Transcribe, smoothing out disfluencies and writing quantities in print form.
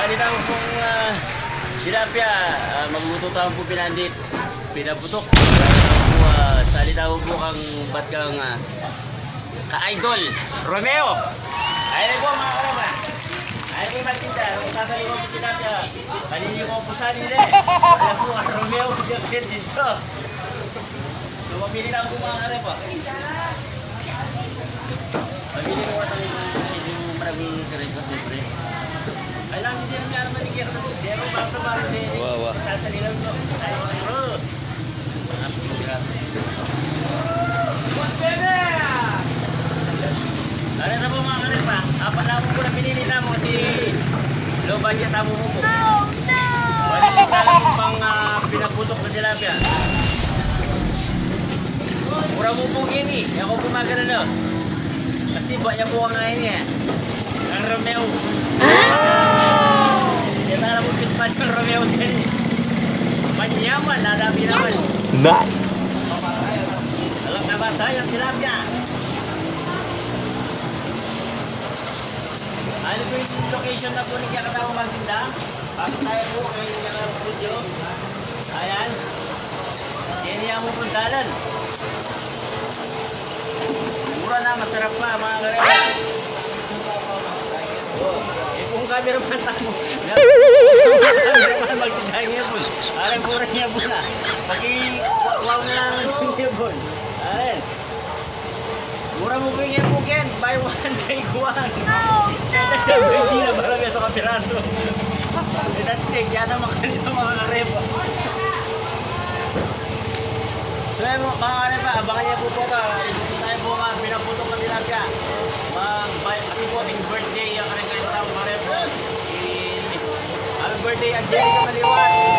sali daw pong tilapia. Magluto tayo po pinandit. Pinaputok. Sali daw po kang ba't kang ka-idol. Romeo. Ayun po mga karama. Ayun po yung magtinda. Kung sasali mo po tilapia, kanini ko po sali nila eh. Alam po ang Romeo. Dito. So, mapili lang po mga karama. Mapili mo ka medyo maraming karito siyempre. Alam, hindi naman naman ni Kero. Hindi ako baka din. Sasali lang po. Ayun siguro. Ano na po mga kanil pa? Apat na po na pinili na mo si low budget amo mo po. Wala isa lang pang pinaputok na tilapia. Mura mo pong ini. Ako pumagana na. Kasi ba niya po ang ngayon eh. Ang Romeo. Kaya na po pispan yung Romeo din eh. Manyaman, nadabi naman. Nice! Alam na ba sa'yo ang tilapia? Ano po yung location na po ni Kakatawa magtinda? Bago tayo po kayo ng studio. Ayan. Yan niya mo puntalan. Mura na, masarap pa mga karema. Kung camera pa tayo. Camera pa magtinda niya po. Alam pura niya po na. Pag-wow na lang niya po. Ayan. Mura mo po yung po Ken. Buy one, take one. Siyempre, hindi na marami ito kapiraso. Itatig, yan ang makanito mga karepa. So yun mga karepa, abangan niya po po ka. Ito tayo po mga pinaputok na tilapia. Kasi po ating birthday ang kanang kayo tao mga karepa. Happy birthday, Angelica Maliwan.